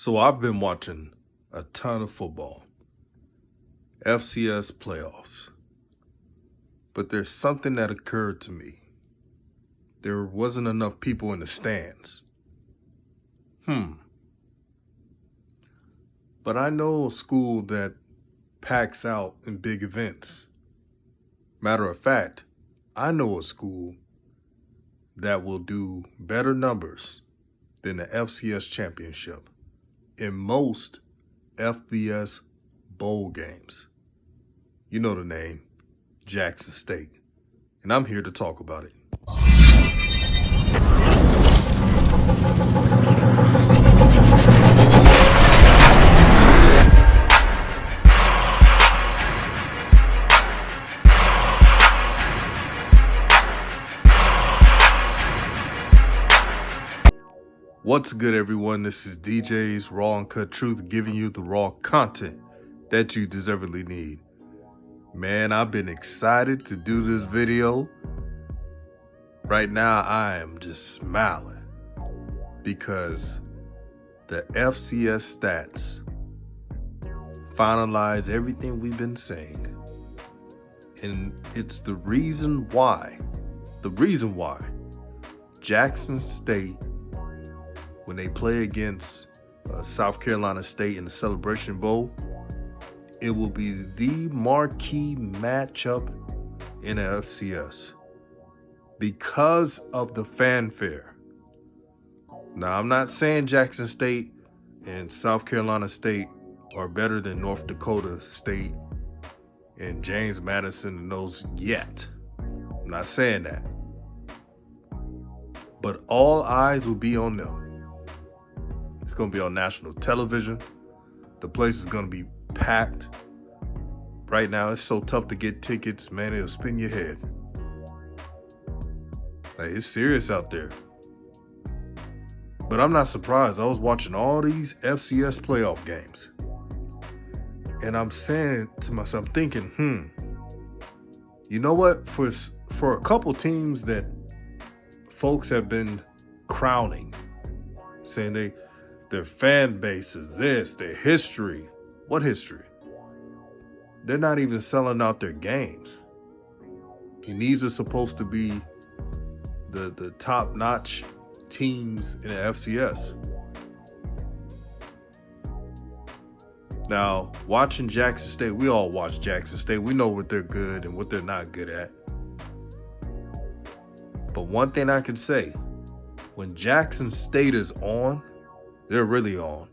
So I've been watching a ton of football, FCS playoffs, but there's something that occurred to me. There wasn't enough people in the stands. But I know a school that packs out in big events. Matter of fact, I know a school that will do better numbers than the FCS championship in most FBS bowl games. You know the name, Jackson State. And I'm here to talk about it. What's good, everyone? This is DJ's Raw and Cut Truth, giving you the raw content that you deservedly need. Man, I've been excited to do this video. Right now, I am just smiling because the FCS stats finalize everything we've been saying. And it's the reason why Jackson State, when they play against South Carolina State in the Celebration Bowl, it will be the marquee matchup in the FCS because of the fanfare. Now, I'm not saying Jackson State and South Carolina State are better than North Dakota State and James Madison and those yet. I'm not saying that. But all eyes will be on them. It's going to be on national television. The place is going to be packed. Right now, it's so tough to get tickets, man, it'll spin your head. Like, it's serious out there. But I'm not surprised. I was watching all these FCS playoff games. And I'm saying to myself, I'm thinking, you know what? For a couple teams that folks have been crowning, saying their fan base is this, their history. What history? They're not even selling out their games. And these are supposed to be the top-notch teams in the FCS. Now, watching Jackson State, we all watch Jackson State. We know what they're good and what they're not good at. But one thing I can say, when Jackson State is on, they're really on.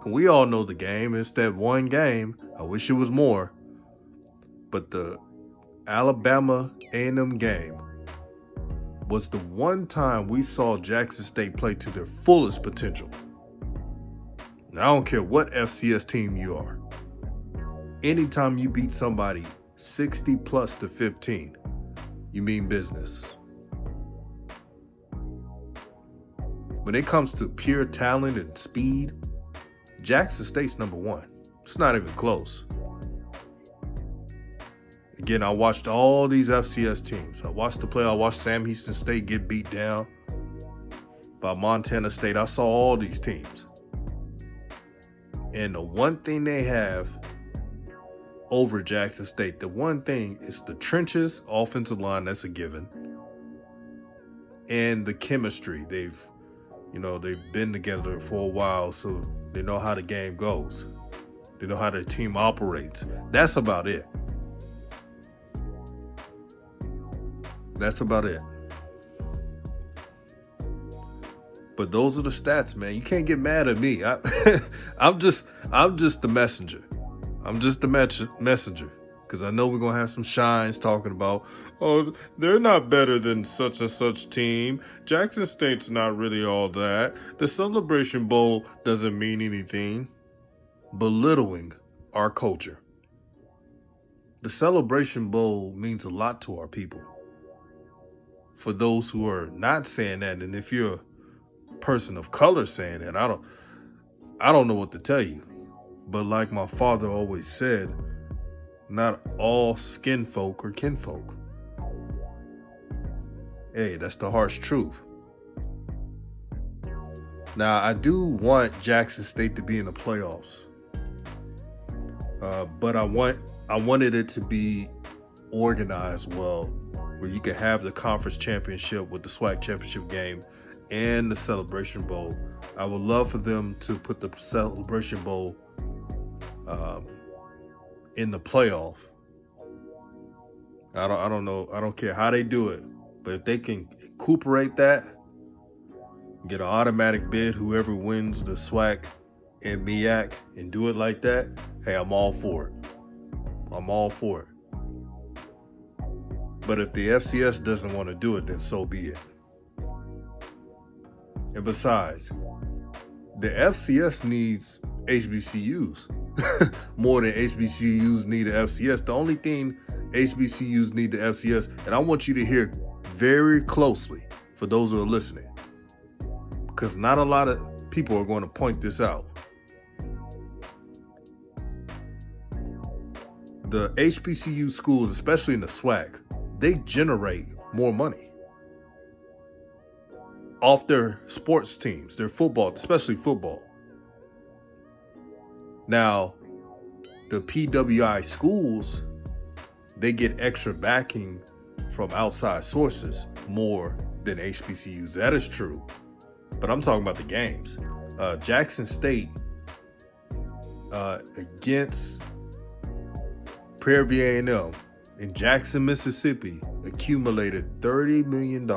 And we all know the game. It's that one game. I wish it was more. But the Alabama A&M game was the one time we saw Jackson State play to their fullest potential. Now, I don't care what FCS team you are. Anytime you beat somebody 60 plus to 15, you mean business. When it comes to pure talent and speed, Jackson State's number one. It's not even close. Again, I watched all these FCS teams. I watched the play. I watched Sam Houston State get beat down by Montana State. I saw all these teams. And the one thing they have over Jackson State, the one thing is the trenches, offensive line, that's a given. And the chemistry. They've been together for a while, so they know how the game goes. They know how their team operates. That's about it. That's about it. But those are the stats, man. You can't get mad at me. I'm just the messenger. I'm just the messenger. Because I know we're going to have some shines talking about, oh, they're not better than such and such team. Jackson State's not really all that. The Celebration Bowl doesn't mean anything. Belittling our culture. The Celebration Bowl means a lot to our people. For those who are not saying that, and if you're a person of color saying that, I don't know what to tell you. But like my father always said, not all skin folk are kinfolk. Hey, that's the harsh truth. Now, I do want Jackson State to be in the playoffs, but I wanted it to be organized well, where you can have the conference championship with the SWAC championship game and the Celebration Bowl. I would love for them to put the Celebration Bowl in the playoff. I don't know. I don't care how they do it, but if they can recuperate that, get an automatic bid, whoever wins the SWAC and MEAC, and do it like that, hey, I'm all for it. I'm all for it. But if the FCS doesn't want to do it, then so be it. And besides, the FCS needs HBCUs more than HBCUs need the FCS. The only thing HBCUs need the FCS, and I want you to hear very closely for those who are listening, because not a lot of people are going to point this out. The HBCU schools, especially in the SWAC, they generate more money off their sports teams, their football, especially football. Now, the PWI schools, they get extra backing from outside sources more than HBCUs. That is true. But I'm talking about the games. Jackson State against Prairie View A&M in Jackson, Mississippi, accumulated $30 million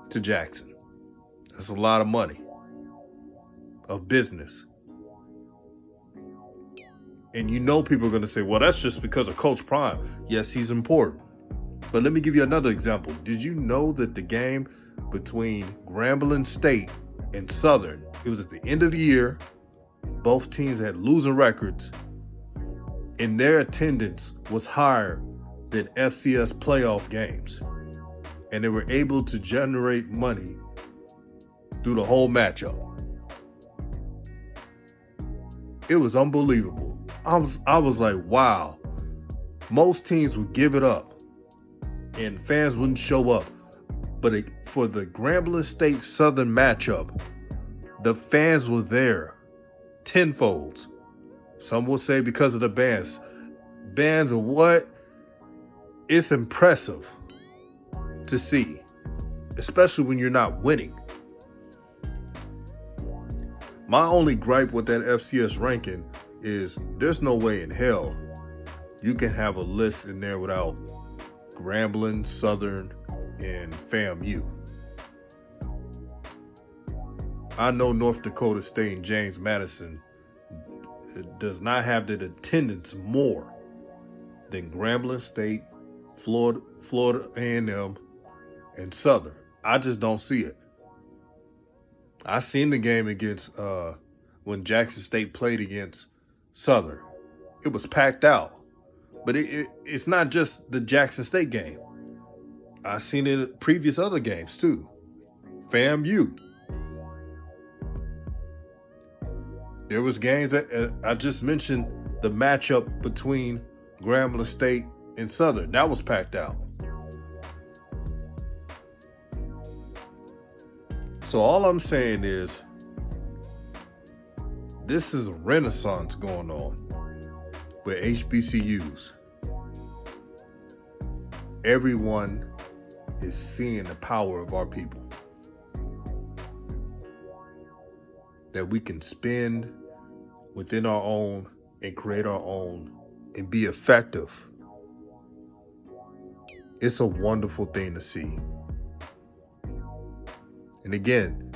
to Jackson. That's a lot of money of business. And you know people are going to say, well, that's just because of Coach Prime. Yes, he's important. But let me give you another example. Did you know that the game between Grambling State and Southern, it was at the end of the year, both teams had losing records, and their attendance was higher than FCS playoff games. And they were able to generate money through the whole matchup. It was unbelievable. I was like, wow. Most teams would give it up and fans wouldn't show up. But for the Grambling State Southern matchup, the fans were there tenfold. Some will say because of the bands. Bands are what? It's impressive to see, especially when you're not winning. My only gripe with that FCS ranking is there's no way in hell you can have a list in there without Grambling, Southern, and FAMU. I know North Dakota State and James Madison does not have the attendance more than Grambling State, Florida A&M, and Southern. I just don't see it. I seen the game against when Jackson State played against Southern. It was packed out. But it's not just the Jackson State game. I seen it at previous other games too. FAMU. There was games that I just mentioned, the matchup between Grambling State and Southern. That was packed out. So all I'm saying is this is a renaissance going on with HBCUs. Everyone is seeing the power of our people. That we can spend within our own and create our own and be effective. It's a wonderful thing to see. And again,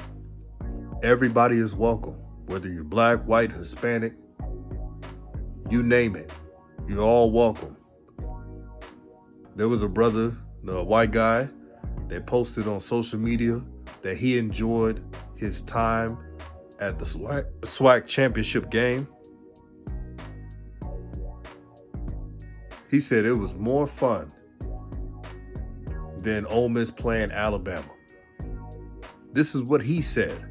everybody is welcome. Whether you're black, white, Hispanic, you name it, you're all welcome. There was a brother, a white guy, that posted on social media that he enjoyed his time at the SWAC championship game. He said it was more fun than Ole Miss playing Alabama. This is what he said.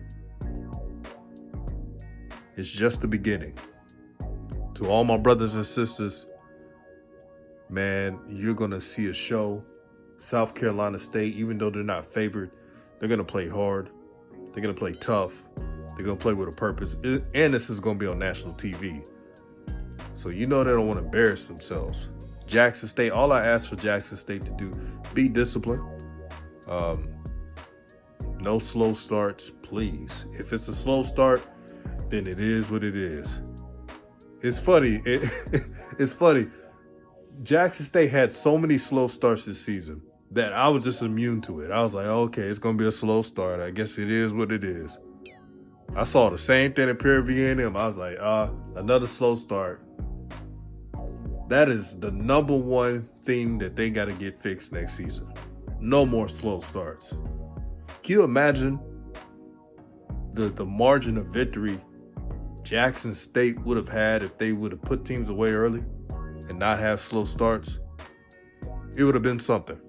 It's just the beginning. To all my brothers and sisters, man, you're going to see a show. South Carolina State, even though they're not favored, they're going to play hard. They're going to play tough. They're going to play with a purpose. And this is going to be on national TV. So you know they don't want to embarrass themselves. Jackson State, all I ask for Jackson State to do, be disciplined. No slow starts, please. If it's a slow start, then it is what it is. It's funny. It's funny. Jackson State had so many slow starts this season that I was just immune to it. I was like, okay, it's going to be a slow start. I guess it is what it is. I saw the same thing at Prairie View A&M. I was like, another slow start. That is the number one thing that they got to get fixed next season. No more slow starts. Can you imagine the margin of victory Jackson State would have had if they would have put teams away early and not have slow starts? It would have been something.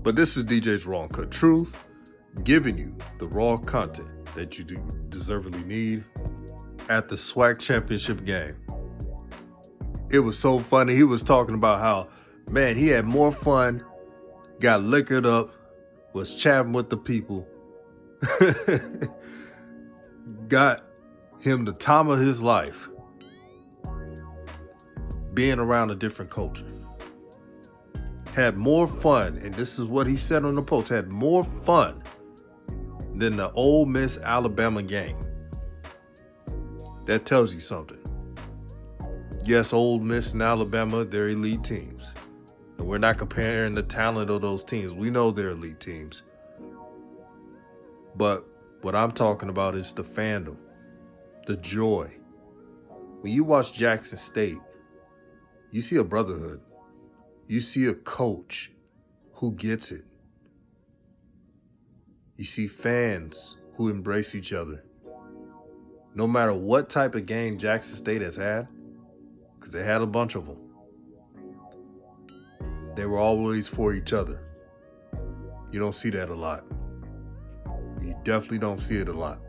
But this is DJ's Raw Uncut Truth, giving you the raw content that you deservedly need at the SWAC championship game. It was so funny. He was talking about how, man, he had more fun, got liquored up, was chatting with the people, got him the time of his life being around a different culture. Had more fun, and this is what he said on the post, had more fun than the Ole Miss Alabama game. That tells you something. Yes, Ole Miss and Alabama, they're elite teams. And we're not comparing the talent of those teams. We know they're elite teams. But what I'm talking about is the fandom, the joy. When you watch Jackson State, you see a brotherhood. You see a coach who gets it. You see fans who embrace each other. No matter what type of game Jackson State has had, because they had a bunch of them, they were always for each other. You don't see that a lot. You definitely don't see it a lot.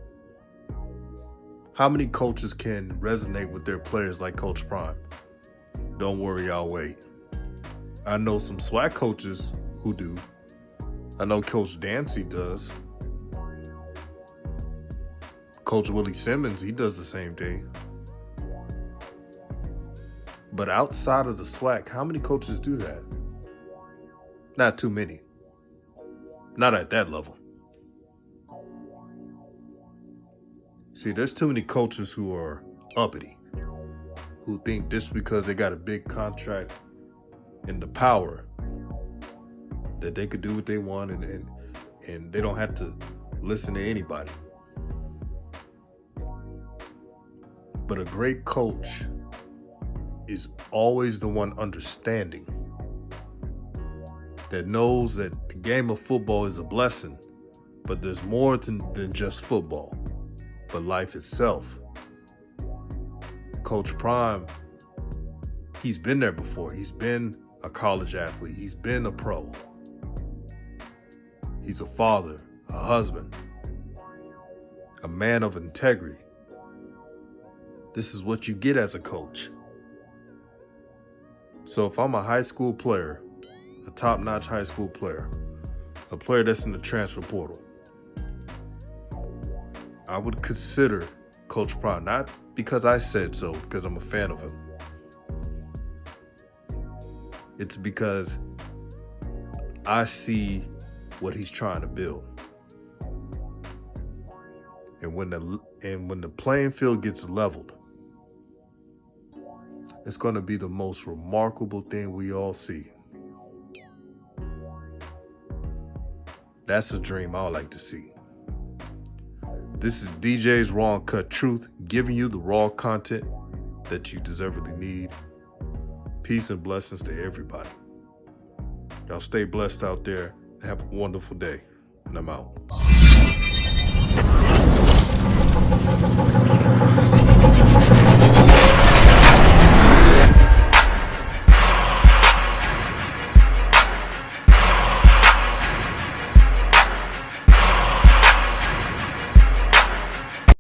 How many coaches can resonate with their players like Coach Prime? Don't worry, I'll wait. I know some SWAC coaches who do. I know Coach Dancy does. Coach Willie Simmons, he does the same thing. But outside of the SWAC, how many coaches do that? Not too many. Not at that level. See, there's too many coaches who are uppity, who think just because they got a big contract and the power that they could do what they want and they don't have to listen to anybody. But a great coach is always the one understanding, that knows that the game of football is a blessing, but there's more than just football, but life itself. Coach Prime, he's been there before. He's been a college athlete. He's been a pro. He's a father, a husband, a man of integrity. This is what you get as a coach. So if I'm a high school player, a top-notch high school player, a player that's in the transfer portal, I would consider Coach Prime, not because I said so, because I'm a fan of him. It's because I see what he's trying to build. And when the playing field gets leveled, it's going to be the most remarkable thing we all see. That's a dream I would like to see. This is DJ's Raw Uncut Truth, giving you the raw content that you deservedly need. Peace and blessings to everybody. Y'all stay blessed out there. Have a wonderful day. And I'm out.